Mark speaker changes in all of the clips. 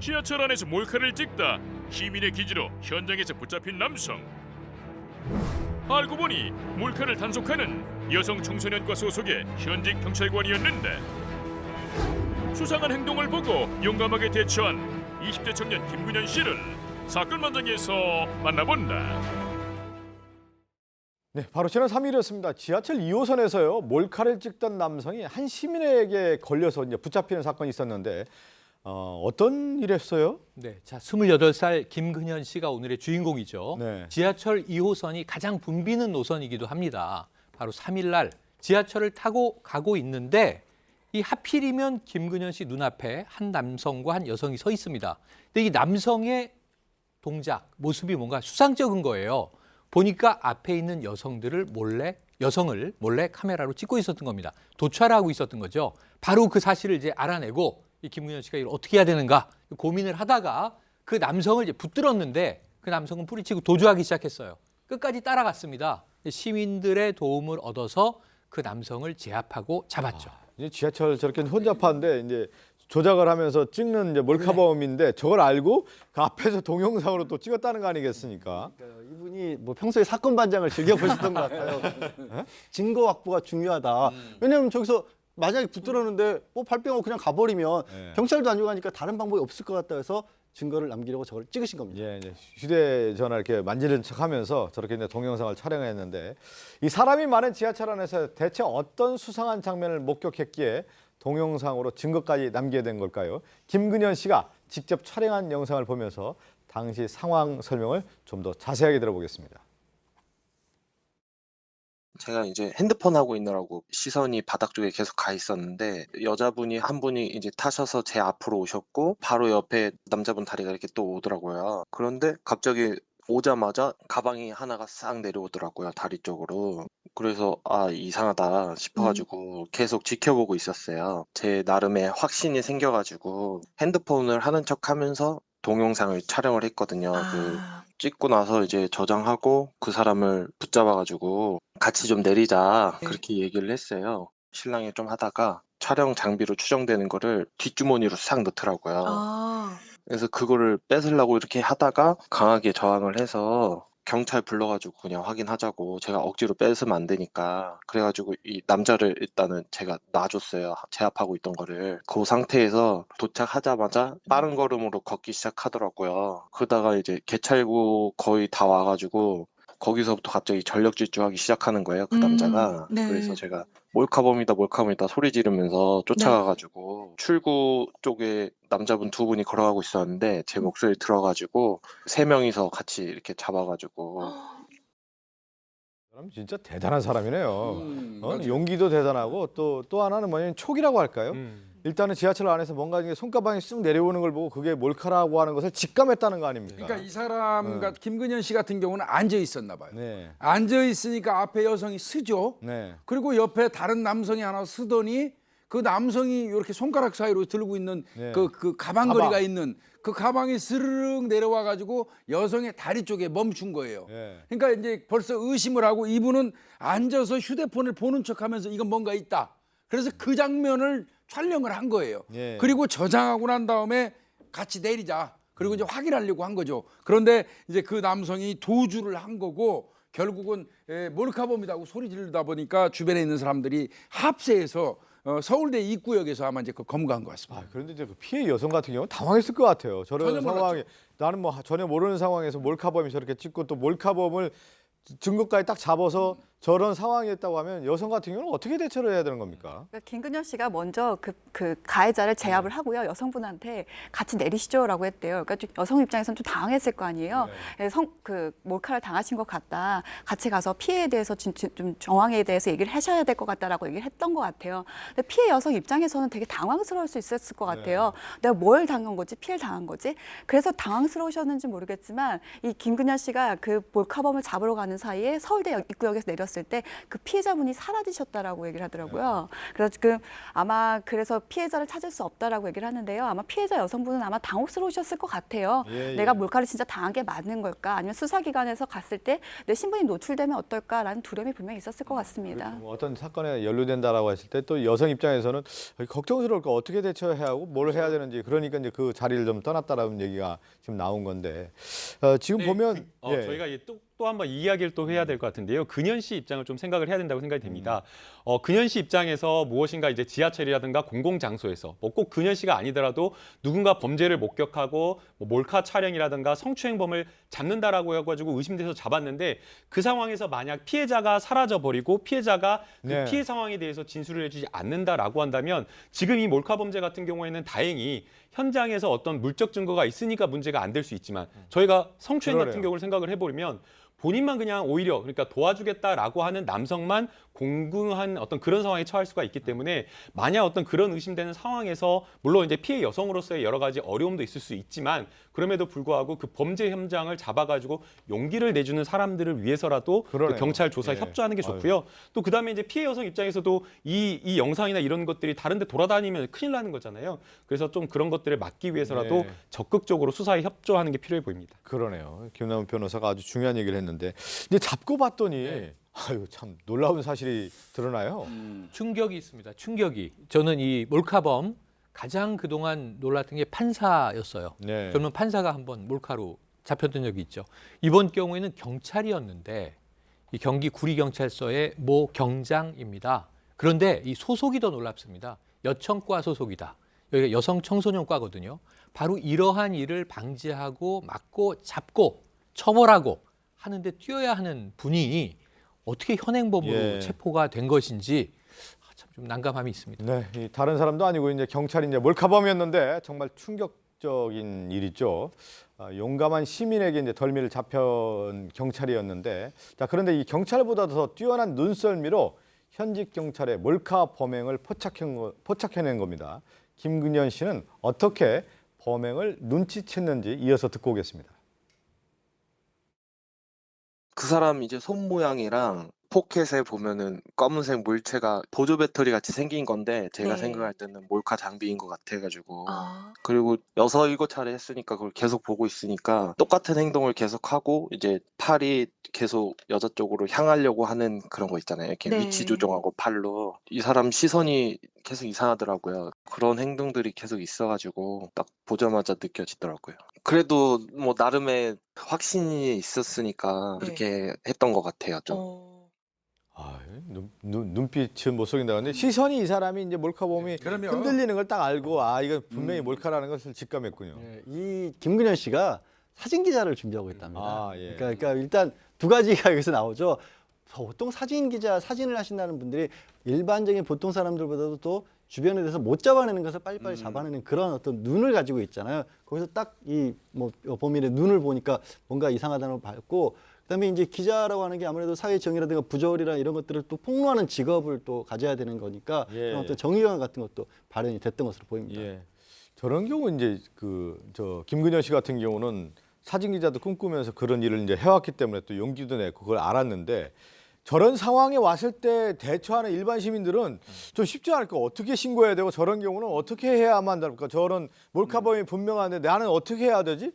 Speaker 1: 지하철 안에서 몰카를 찍다 시민의 기지로 현장에서 붙잡힌 남성. 알고 보니 몰카를 단속하는 여성 청소년과 소속의 현직 경찰관이었는데 수상한 행동을 보고 용감하게 대처한 20대 청년 김근현 씨를 사건 현장에서 만나본다.
Speaker 2: 네, 바로 지난 3일이었습니다. 지하철 2호선에서요 몰카를 찍던 남성이 한 시민에게 걸려서 이제 붙잡히는 사건이 있었는데 어떤 일이었어요?
Speaker 3: 네, 자 28살 김근현 씨가 오늘의 주인공이죠.
Speaker 2: 네.
Speaker 3: 지하철 2호선이 가장 붐비는 노선이기도 합니다. 바로 3일 날 지하철을 타고 가고 있는데 이 하필이면 김근현 씨 눈앞에 한 남성과 한 여성이 서 있습니다. 근데 이 남성의 동작, 모습이 뭔가 수상쩍은 거예요. 보니까 앞에 있는 여성을 몰래 카메라로 찍고 있었던 겁니다. 도촬하고 있었던 거죠. 바로 그 사실을 이제 알아내고 이 김근현 씨가 이걸 어떻게 해야 되는가 고민을 하다가 그 남성을 이제 붙들었는데 그 남성은 뿌리치고 도주하기 시작했어요. 끝까지 따라갔습니다. 시민들의 도움을 얻어서 그 남성을 제압하고 잡았죠.
Speaker 2: 이제 지하철 저렇게 혼잡한데 이제 조작을 하면서 찍는 이제 몰카범인데 저걸 알고 그 앞에서 동영상으로 또 찍었다는 거 아니겠습니까?
Speaker 4: 이분이 뭐 평소에 사건 반장을 즐겨 보셨던 것 같아요. 증거 확보가 중요하다. 왜냐하면 저기서 만약에 붙들었는데 뭐 발뺌하고 그냥 가버리면 경찰도 안 요구하니까 다른 방법이 없을 것 같다 해서 증거를 남기려고 저걸 찍으신 겁니다.
Speaker 2: 예, 이제 휴대전화 이렇게 만지는 척하면서 저렇게 이제 동영상을 촬영했는데 이 사람이 많은 지하철 안에서 대체 어떤 수상한 장면을 목격했기에 동영상으로 증거까지 남기게 된 걸까요? 김근현 씨가 직접 촬영한 영상을 보면서 당시 상황 설명을 좀 더 자세하게 들어보겠습니다.
Speaker 5: 제가 이제 핸드폰 하고 있느라고 시선이 바닥 쪽에 계속 가 있었는데 여자분이 한 분이 이제 타셔서 제 앞으로 오셨고 바로 옆에 남자분 다리가 이렇게 또 오더라고요. 그런데 갑자기 오자마자 가방이 하나가 싹 내려오더라고요, 다리 쪽으로. 그래서 이상하다 싶어가지고 계속 지켜보고 있었어요. 제 나름의 확신이 생겨가지고 핸드폰을 하는 척하면서 동영상을 촬영을 했거든요. 찍고 나서 이제 저장하고 그 사람을 붙잡아가지고 같이 좀 내리자 그렇게 얘기를 했어요. 신랑이 좀 하다가 촬영 장비로 추정되는 거를 뒷주머니로 싹 넣더라고요. 그래서 그거를 뺏으려고 이렇게 하다가 강하게 저항을 해서 경찰 불러가지고 그냥 확인하자고, 제가 억지로 뺏으면 안 되니까. 그래가지고 이 남자를 일단은 제가 놔줬어요. 제압하고 있던 거를. 그 상태에서 도착하자마자 빠른 걸음으로 걷기 시작하더라고요. 그러다가 이제 개찰구 거의 다 와가지고 거기서부터 갑자기 전력 질주하기 시작하는 거예요, 그 남자가.
Speaker 6: 네.
Speaker 5: 그래서 제가 몰카범이다 소리 지르면서 쫓아가가지고 출구 쪽에 남자분 두 분이 걸어가고 있었는데 제 목소리 들어가지고 3명이서 같이 이렇게 잡아가지고.
Speaker 2: 사람 진짜 대단한 사람이네요. 용기도 대단하고 또 하나는 뭐냐면 촉이라고 할까요? 일단은 지하철 안에서 뭔가 이게 손가방이 쑥 내려오는 걸 보고 그게 몰카라고 하는 것을 직감했다는 거 아닙니까?
Speaker 7: 그러니까 이 사람 김근현 씨 같은 경우는 앉아 있었나 봐요.
Speaker 2: 네.
Speaker 7: 앉아 있으니까 앞에 여성이 쓰죠.
Speaker 2: 네.
Speaker 7: 그리고 옆에 다른 남성이 하나 쓰더니 그 남성이 이렇게 손가락 사이로 들고 있는 그 가방걸이가 있는 그 가방이 스르륵 내려와 가지고 여성의 다리 쪽에 멈춘 거예요. 그러니까 이제 벌써 의심을 하고 이분은 앉아서 휴대폰을 보는 척하면서 이건 뭔가 있다. 그래서 그 장면을 촬영을 한 거예요. 그리고 저장하고 난 다음에 같이 내리자. 그리고 이제 확인하려고 한 거죠. 그런데 이제 그 남성이 도주를 한 거고 결국은 몰카범이라고 소리 지르다 보니까 주변에 있는 사람들이 합세해서 서울대 입구역에서 아마 이제 그 검거한 것 같습니다.
Speaker 2: 그런데 이제 그 피해 여성 같은 경우는 당황했을 것 같아요. 저런
Speaker 7: 전혀
Speaker 2: 상황에
Speaker 7: 몰랐죠.
Speaker 2: 나는 뭐 전혀 모르는 상황에서 몰카범이 저렇게 찍고 또 몰카범을 증거까지 딱 잡아서 저런 상황이었다고 하면 여성 같은 경우는 어떻게 대처를 해야 되는 겁니까?
Speaker 6: 그러니까 김근현 씨가 먼저 그 가해자를 제압을 하고요. 여성분한테 같이 내리시죠라고 했대요. 그러니까 좀 여성 입장에서는 좀 당황했을 거 아니에요. 그 몰카를 당하신 것 같다. 같이 가서 피해에 대해서 좀 정황에 대해서 얘기를 하셔야 될 것 같다라고 얘기를 했던 것 같아요. 근데 피해 여성 입장에서는 되게 당황스러울 수 있었을 것 같아요. 내가 뭘 당한 거지? 피해를 당한 거지? 그래서 당황스러우셨는지 모르겠지만 이 김근현 씨가 그 몰카범을 잡으러 가는 사이에 서울대 입구역에서 내렸을 들었을 때 그 피해자분이 사라지셨다라고 얘기를 하더라고요. 그래서 지금 아마 그래서 피해자를 찾을 수 없다라고 얘기를 하는데요. 아마 피해자 여성분은 아마 당혹스러우셨을 것 같아요.
Speaker 2: 예, 예.
Speaker 6: 내가 몰카를 진짜 당한 게 맞는 걸까? 아니면 수사기관에서 갔을 때 내 신분이 노출되면 어떨까라는 두려움이 분명히 있었을 것 같습니다.
Speaker 2: 뭐 어떤 사건에 연루된다라고 했을 때 또 여성 입장에서는 걱정스러울 거 어떻게 대처해야 하고 뭘 해야 되는지 그러니까 이제 그 자리를 좀 떠났다라는 얘기가 지금 나온 건데 지금
Speaker 8: 네,
Speaker 2: 보면 예.
Speaker 8: 저희가 또 한번 이 이야기를 또 해야 될 것 같은데요. 근현 씨 입장을 좀 생각을 해야 된다고 생각이 됩니다. 근현 씨 입장에서 무엇인가 이제 지하철이라든가 공공장소에서 뭐 꼭 근현 씨가 아니더라도 누군가 범죄를 목격하고 뭐 몰카 촬영이라든가 성추행범을 잡는다라고 해가지고 의심돼서 잡았는데 그 상황에서 만약 피해자가 사라져버리고 피해자가 그
Speaker 2: 네.
Speaker 8: 피해 상황에 대해서 진술을 해주지 않는다라고 한다면 지금 이 몰카 범죄 같은 경우에는 다행히 현장에서 어떤 물적 증거가 있으니까 문제가 안 될 수 있지만 저희가 성추행 같은
Speaker 2: 그러네요.
Speaker 8: 경우를 생각을 해버리면 본인만 그냥 오히려 그러니까 도와주겠다라고 하는 남성만 공궁한 어떤 그런 상황에 처할 수가 있기 때문에 만약 어떤 그런 의심되는 상황에서 물론 이제 피해 여성으로서의 여러 가지 어려움도 있을 수 있지만 그럼에도 불구하고 그 범죄 현장을 잡아가지고 용기를 내주는 사람들을 위해서라도 그
Speaker 2: 그러네요.
Speaker 8: 경찰 조사에
Speaker 2: 예.
Speaker 8: 협조하는 게 좋고요. 또 그다음에 이제 피해 여성 입장에서도 이 영상이나 이런 것들이 다른데 돌아다니면 큰일 나는 거잖아요. 그래서 좀 그런 것들을 막기 위해서라도
Speaker 2: 네.
Speaker 8: 적극적으로 수사에 협조하는 게 필요해 보입니다.
Speaker 2: 그러네요. 김남훈 변호사가 아주 중요한 얘기를 했는데 이제 잡고 봤더니 아유 참 놀라운 사실이 드러나요.
Speaker 3: 충격이 있습니다. 충격이. 저는 이 몰카범 가장 그동안 놀랐던 게 판사였어요.
Speaker 2: 네.
Speaker 3: 젊은 판사가 한번 몰카로 잡혔던 적이 있죠. 이번 경우에는 경찰이었는데 이 경기 구리경찰서의 모 경장입니다. 그런데 이 소속이 더 놀랍습니다. 여청과 소속이다. 여기가 여성 청소년과거든요. 바로 이러한 일을 방지하고 막고 잡고 처벌하고 하는데 뛰어야 하는 분이 어떻게 현행범으로
Speaker 2: 예.
Speaker 3: 체포가 된 것인지 참 좀 난감함이 있습니다.
Speaker 2: 네, 이 다른 사람도 아니고 이제 경찰이 이제 몰카범이었는데 정말 충격적인 일이죠. 용감한 시민에게 이제 덜미를 잡혀온 경찰이었는데 자 그런데 이 경찰보다 더 뛰어난 눈썰미로 현직 경찰의 몰카 범행을 포착해낸 겁니다. 김근현 씨는 어떻게 범행을 눈치챘는지 이어서 듣고 오겠습니다.
Speaker 5: 그 사람 이제 손 모양이랑 포켓에 보면은 검은색 물체가 보조 배터리 같이 생긴 건데 제가
Speaker 9: 네.
Speaker 5: 생각할 때는 몰카 장비인 것 같아가지고
Speaker 9: 아.
Speaker 5: 그리고 6-7차례 했으니까 그걸 계속 보고 있으니까 똑같은 행동을 계속하고 이제 팔이 계속 여자 쪽으로 향하려고 하는 그런 거 있잖아요. 이렇게
Speaker 9: 네.
Speaker 5: 위치 조정하고 팔로 이 사람 시선이 계속 이상하더라고요. 그런 행동들이 계속 있어가지고 딱 보자마자 느껴지더라고요. 그래도 뭐 나름의 확신이 있었으니까
Speaker 9: 네.
Speaker 5: 그렇게 했던 것 같아요. 좀.
Speaker 2: 아, 눈빛은 못 속인다. 근데 시선이 이 사람이 이제 몰카범이
Speaker 7: 그럼요.
Speaker 2: 흔들리는 걸 딱 알고 아 이거 분명히 몰카라는 것을 직감했군요.
Speaker 4: 네, 이 김근현 씨가 사진 기자를 준비하고 있답니다.
Speaker 2: 아, 예.
Speaker 4: 그러니까 일단 두 가지가 여기서 나오죠. 보통 사진 기자 사진을 하신다는 분들이 일반적인 보통 사람들보다도 또 주변에 대해서 못 잡아내는 것을 빨리빨리 잡아내는 그런 어떤 눈을 가지고 있잖아요. 거기서 딱 이 뭐 범인의 눈을 보니까 뭔가 이상하다는 걸 봤고, 그다음에 이제 기자라고 하는 게 아무래도 사회 정의라든가 부조리나 이런 것들을 또 폭로하는 직업을 또 가져야 되는 거니까
Speaker 2: 예.
Speaker 4: 그런 어떤 정의감 같은 것도 발현이 됐던 것으로 보입니다.
Speaker 2: 예. 저런 경우 이제 김근현 씨 같은 경우는 사진 기자도 꿈꾸면서 그런 일을 이제 해왔기 때문에 또 용기도 내고 그걸 알았는데 저런 상황에 왔을 때 대처하는 일반 시민들은 좀 쉽지 않을 거 어떻게 신고해야 되고 저런 경우는 어떻게 해야만 될까? 저런 몰카범이 분명한데 나는 어떻게 해야 되지?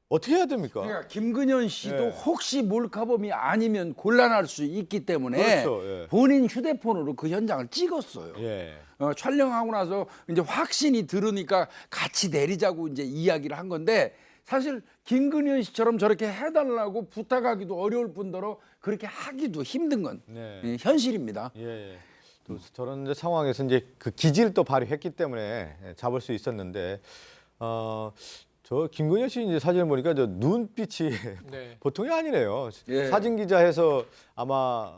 Speaker 2: 어떻게 해야 됩니까?
Speaker 7: 그러니까 김근현 씨도
Speaker 2: 예.
Speaker 7: 혹시 몰카범이 아니면 곤란할 수 있기 때문에
Speaker 2: 그렇죠, 예.
Speaker 7: 본인 휴대폰으로 그 현장을 찍었어요.
Speaker 2: 예.
Speaker 7: 촬영하고 나서 이제 확신이 들으니까 같이 내리자고 이제 이야기를 한 건데 사실 김근현 씨처럼 저렇게 해달라고 부탁하기도 어려울 뿐더러 그렇게 하기도 힘든 건
Speaker 2: 네.
Speaker 7: 현실입니다.
Speaker 2: 예. 또 저런 이제 상황에서 이제 그 기질을 또 발휘했기 때문에 잡을 수 있었는데 저 김근현 씨 이제 사진을 보니까 저 눈빛이
Speaker 3: 네.
Speaker 2: 보통이 아니네요.
Speaker 7: 예.
Speaker 2: 사진 기자해서 아마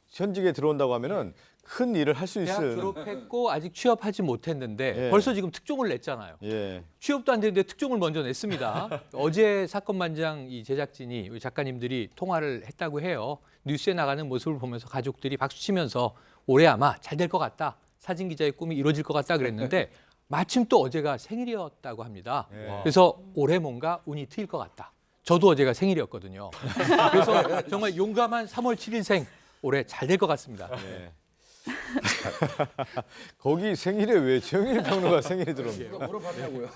Speaker 2: 현직에 들어온다고 하면은 큰 일을 할 수
Speaker 3: 대학
Speaker 2: 있을.
Speaker 3: 졸업했고 아직 취업하지 못했는데
Speaker 2: 예.
Speaker 3: 벌써 지금 특종을 냈잖아요.
Speaker 2: 예.
Speaker 3: 취업도 안 되는데 특종을 먼저 냈습니다. 어제 사건반장 이 제작진이 우리 작가님들이 통화를 했다고 해요. 뉴스에 나가는 모습을 보면서 가족들이 박수치면서 올해 아마 잘 될 것 같다. 사진 기자의 꿈이 이루어질 것 같다 그랬는데 마침 또 어제가 생일이었다고 합니다.
Speaker 2: 예.
Speaker 3: 그래서 올해 뭔가 운이 트일 것 같다. 저도 어제가 생일이었거든요. 그래서 정말 용감한 3월 7일생 올해 잘 될 것 같습니다.
Speaker 2: 네. 거기 생일에 왜 최영일 평론가 생일이 들어옵니까?
Speaker 7: 누가 물어봤냐고요.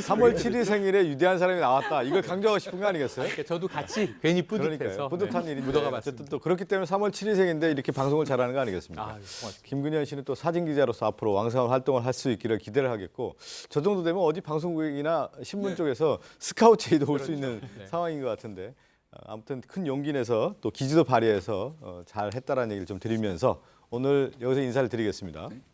Speaker 2: 3월 7일 생일에 위대한 사람이 나왔다. 이걸 강조하고 싶은 거 아니겠어요?
Speaker 3: 그러니까 저도 같이 괜히 뿌듯해서
Speaker 2: 그러니까요. 뿌듯한
Speaker 3: 네,
Speaker 2: 일인데
Speaker 3: 묻어가
Speaker 2: 어쨌든
Speaker 3: 봤습니다.
Speaker 2: 또 그렇기 때문에 3월 7일 생인데 이렇게 방송을 잘하는 거 아니겠습니까?
Speaker 3: 아, 고맙습니다.
Speaker 2: 김근현 씨는 또 사진 기자로서 앞으로 왕성한 활동을 할 수 있기를 기대를 하겠고 저 정도 되면 어디 방송국이나 신문
Speaker 7: 네.
Speaker 2: 쪽에서 스카우트 제의도 올 수 있는
Speaker 3: 네.
Speaker 2: 상황인 것 같은데 아무튼 큰 용기 내서 또 기지도 발휘해서 잘 했다라는 얘기를 좀 드리면서 오늘 여기서 인사를 드리겠습니다.